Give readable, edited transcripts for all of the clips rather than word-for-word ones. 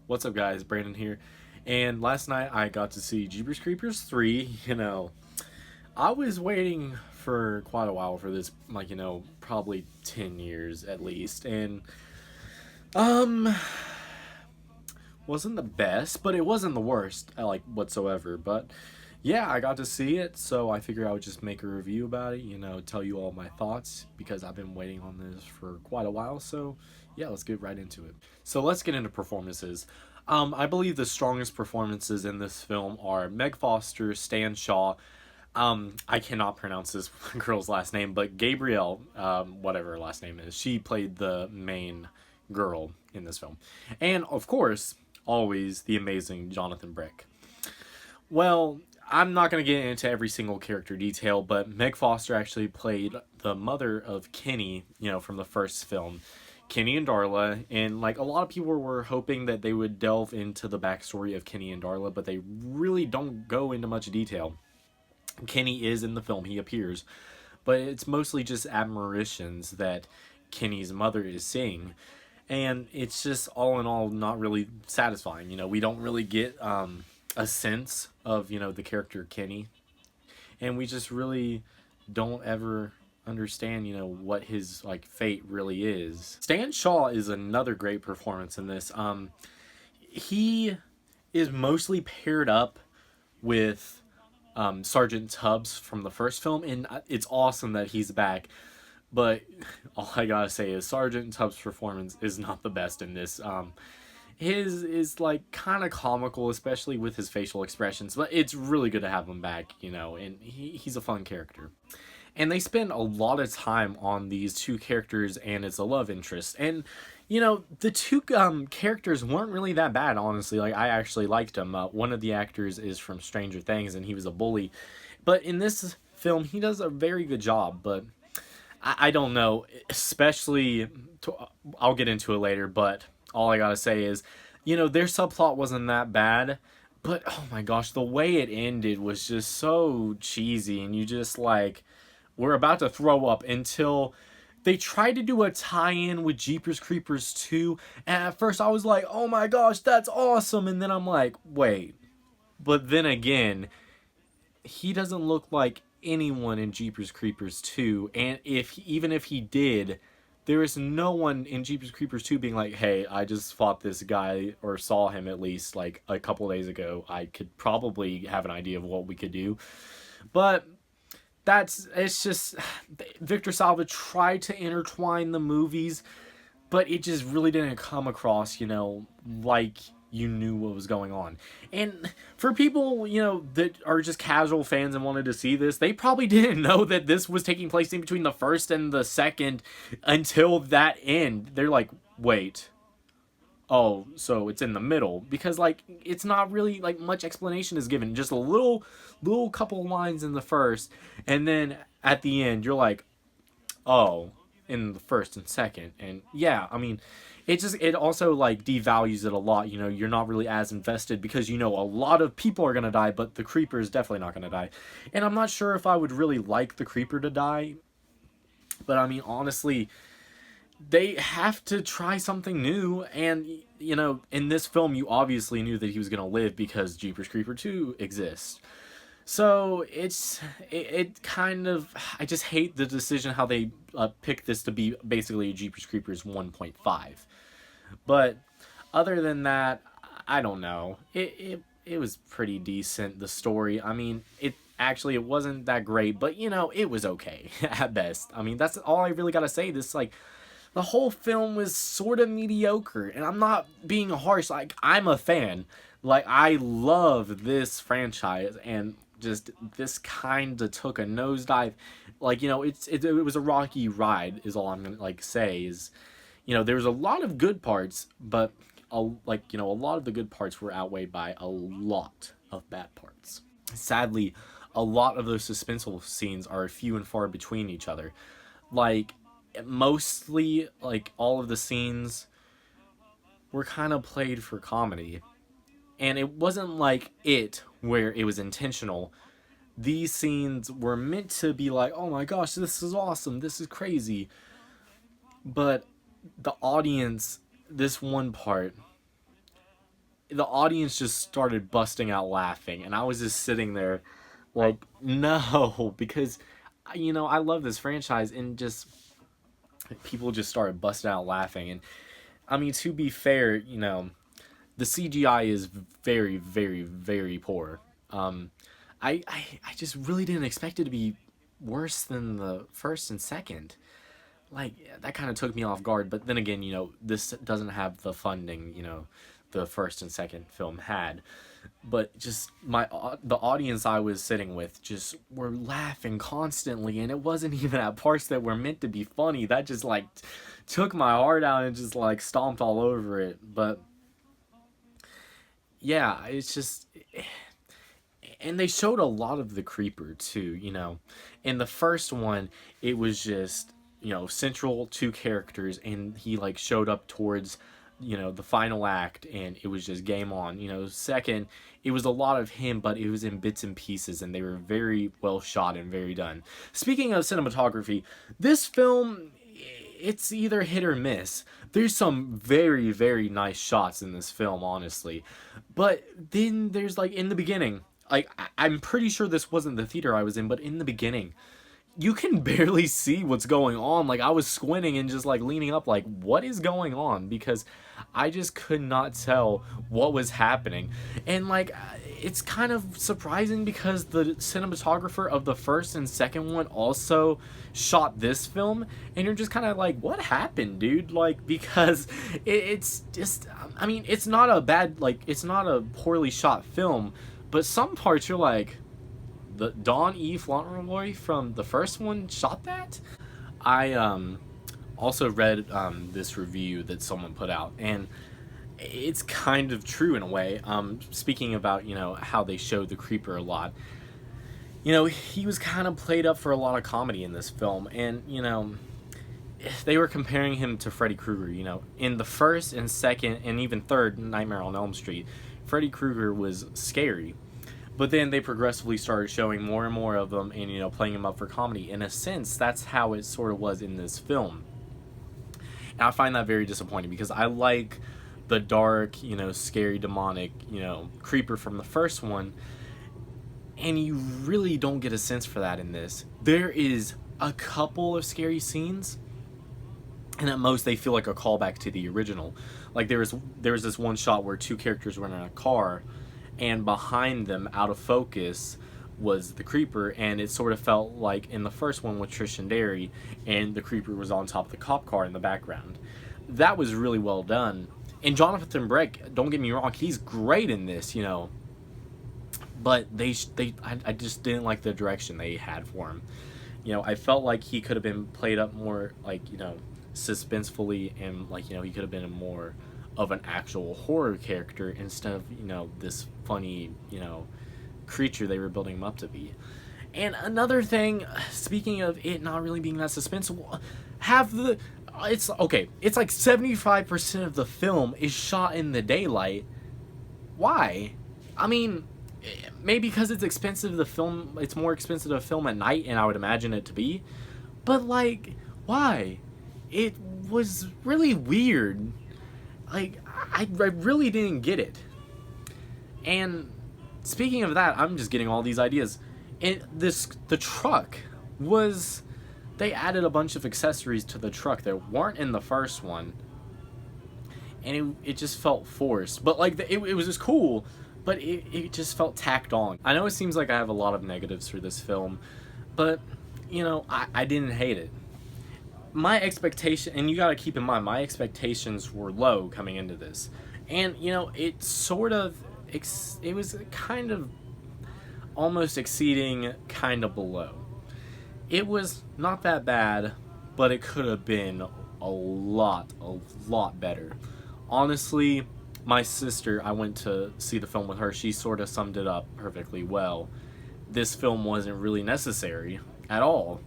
What's up, guys? Brandon here. And last night I got to see Jeepers Creepers 3. I was waiting for quite a while for this, probably 10 years at least. And, um, wasn't the best, but it wasn't the worst, whatsoever. But yeah, I got to see it, so I figured I would just make a review about it, tell you all my thoughts because I've been waiting on this for quite a while. So yeah, let's get right into it. So let's get into performances. I believe the strongest performances in this film are Meg Foster, Stan Shaw. I cannot pronounce this girl's last name, but Gabrielle, whatever her last name is, she played the main girl in this film. And of course, always the amazing Jonathan Brick. Well, I'm not going to get into every single character detail, but Meg Foster actually played the mother of Kenny, from the first film, Kenny and Darla. And like a lot of people were hoping that they would delve into the backstory of Kenny and Darla, but they really don't go into much detail. Kenny is in the film, he appears, but it's mostly just admonitions that Kenny's mother is seeing. And it's just all in all not really satisfying. We don't really get a sense of, the character Kenny. And we just really don't ever understand, what his like fate really is. Stan Shaw is another great performance in this. He is mostly paired up with Sergeant Tubbs from the first film, and it's awesome that he's back. But all I gotta say is Sergeant Tubbs' performance is not the best in this. His is like kind of comical, especially with his facial expressions, but it's really good to have him back, and he's a fun character. And they spend a lot of time on these two characters and it's a love interest. And the two characters weren't really that bad, honestly. Like, I actually liked them. One of the actors is from Stranger Things and he was a bully, but in this film he does a very good job. But I don't know, especially I'll get into it later, but all I gotta say is, their subplot wasn't that bad, but oh my gosh, the way it ended was just so cheesy, and you just like, we're about to throw up until they tried to do a tie-in with Jeepers Creepers 2, and at first I was like, oh my gosh, that's awesome, and then I'm like, wait, but then again, he doesn't look like anyone in Jeepers Creepers 2, and even if he did, there is no one in Jeepers Creepers 2 being like, hey, I just fought this guy, or saw him at least, like, a couple days ago. I could probably have an idea of what we could do. But it's just, Victor Salva tried to intertwine the movies, but it just really didn't come across, like you knew what was going on. And for people, that are just casual fans and wanted to see this, they probably didn't know that this was taking place in between the first and the second until that end. They're like, wait, oh, so it's in the middle, because like it's not really like much explanation is given, just a little couple lines in the first, and then at the end you're like, oh, in the first and second. And yeah, I mean, it also like devalues it a lot. You're not really as invested because a lot of people are gonna die, but the creeper is definitely not gonna die. And I'm not sure if I would really like the creeper to die, but I mean, honestly, they have to try something new. And in this film you obviously knew that he was gonna live because Jeepers Creeper 2 exists. So it kind of, I just hate the decision how they picked this to be basically a Jeepers Creepers 1.5. But other than that, I don't know. It was pretty decent, the story. I mean, it wasn't that great, but it was okay at best. I mean, that's all I really gotta say. This, like, the whole film was sort of mediocre, and I'm not being harsh. Like, I'm a fan. Like, I love this franchise, and just this kind of took a nosedive. Like, it was a rocky ride is all I'm gonna like say. Is there's a lot of good parts, but a lot of the good parts were outweighed by a lot of bad parts. Sadly, a lot of those suspenseful scenes are few and far between each other. Like, mostly, like, all of the scenes were kind of played for comedy, and it wasn't like it where it was intentional. These scenes were meant to be like, oh my gosh, this is awesome, this is crazy, but the audience, this one part, the audience just started busting out laughing, and I was just sitting there like, no, because I love this franchise, and just people just started busting out laughing. And I mean, to be fair, the CGI is very, very, very poor. Um, I just really didn't expect it to be worse than the first and second. Like, that kind of took me off guard. But then again, this doesn't have the funding, the first and second film had. But just the audience I was sitting with just were laughing constantly, and it wasn't even at parts that were meant to be funny. That just like took my heart out and just like stomped all over it. But yeah, it's just, and they showed a lot of the creeper too. In the first one, it was just central two characters, and he like showed up towards the final act, and it was just game on. Second, it was a lot of him, but it was in bits and pieces, and they were very well shot and very done. Speaking of cinematography, this film, it's either hit or miss. There's some very, very nice shots in this film, honestly, but then there's like in the beginning, like I'm pretty sure this wasn't the theater I was in, but in the beginning, you can barely see what's going on. Like, I was squinting and just like leaning up like, what is going on? Because I just could not tell what was happening. And like, it's kind of surprising because the cinematographer of the first and second one also shot this film, and you're just kind of like, what happened, dude? Like, because it's just, I mean, it's not a bad, like, it's not a poorly shot film, but some parts you're like, the Don E. Fauntleroy from the first one shot that? I also read this review that someone put out, and it's kind of true in a way. Speaking about how they showed the creeper a lot, he was kind of played up for a lot of comedy in this film, and they were comparing him to Freddy Krueger. In the first and second and even third Nightmare on Elm Street, Freddy Krueger was scary. But then they progressively started showing more and more of them, and playing them up for comedy. In a sense, that's how it sort of was in this film. And I find that very disappointing, because I like the dark, scary, demonic, creeper from the first one, and you really don't get a sense for that in this. There is a couple of scary scenes, and at most they feel like a callback to the original. Like there was this one shot where two characters were in a car, and behind them, out of focus, was the creeper, and it sort of felt like in the first one with Trish and Derry, and the creeper was on top of the cop car in the background. That was really well done. And Jonathan Breck, don't get me wrong, he's great in this, but I just didn't like the direction they had for him. I felt like he could have been played up more, like, suspensefully, and like, he could have been a more of an actual horror character instead of this funny creature they were building him up to be. And another thing, speaking of it not really being that suspenseful, it's like 75% of the film is shot in the daylight. Why? I mean, maybe because it's expensive to film, it's more expensive to film at night, and I would imagine it to be, but like, why? It was really weird. Like, I really didn't get it. And speaking of that, I'm just getting all these ideas. The truck was, they added a bunch of accessories to the truck that weren't in the first one, and it just felt forced. But like, it was just cool, but it just felt tacked on. I know it seems like I have a lot of negatives for this film, but I didn't hate it. My expectation, and you gotta keep in mind, my expectations were low coming into this, and it sort of it was kind of almost exceeding kind of below. It was not that bad, but it could have been a lot better. Honestly, my sister, I went to see the film with her, she sort of summed it up perfectly well. This film wasn't really necessary at all,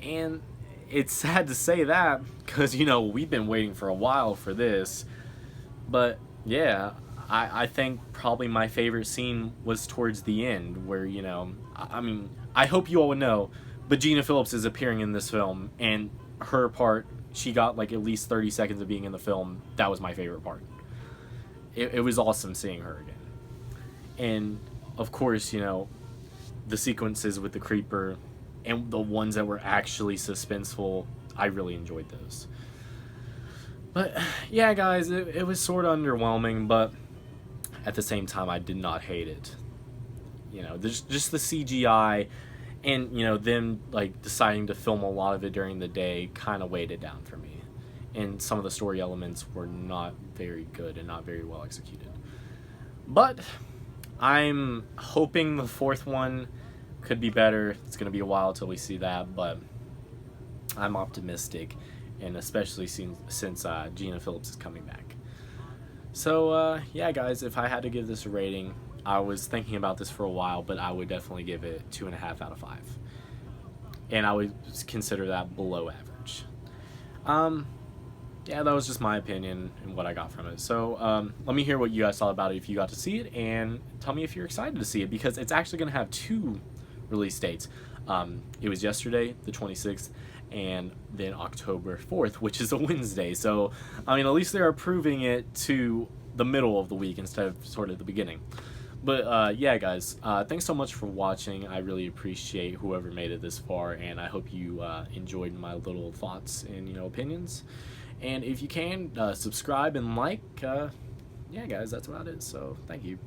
and it's sad to say that, because we've been waiting for a while for this. But yeah, I think probably my favorite scene was towards the end, where I mean, I hope you all know, but Gina Phillips is appearing in this film, and her part, she got like at least 30 seconds of being in the film. That was my favorite part. it was awesome seeing her again. And of course, you know, the sequences with the creeper and the ones that were actually suspenseful, I really enjoyed those. But yeah, guys, it was sort of underwhelming, but at the same time, I did not hate it. You know, there's just the CGI and, you know, them like deciding to film a lot of it during the day kind of weighed it down for me. And some of the story elements were not very good and not very well executed. But I'm hoping the fourth one could be better. It's going to be a while till we see that, but I'm optimistic, and especially since Gina Phillips is coming back. So, yeah, guys, if I had to give this a rating, I was thinking about this for a while, but I would definitely give it 2.5 out of 5. And I would consider that below average. Yeah, that was just my opinion and what I got from it. So, let me hear what you guys thought about it if you got to see it, and tell me if you're excited to see it, because it's actually going to have 2 release dates. It was yesterday, the 26th, and then October 4th, which is a Wednesday. So, I mean, at least they're approving it to the middle of the week instead of sort of the beginning. But, yeah, guys, thanks so much for watching. I really appreciate whoever made it this far, and I hope you enjoyed my little thoughts and, you know, opinions. And if you can, subscribe and like. Yeah, guys, that's about it. So, thank you.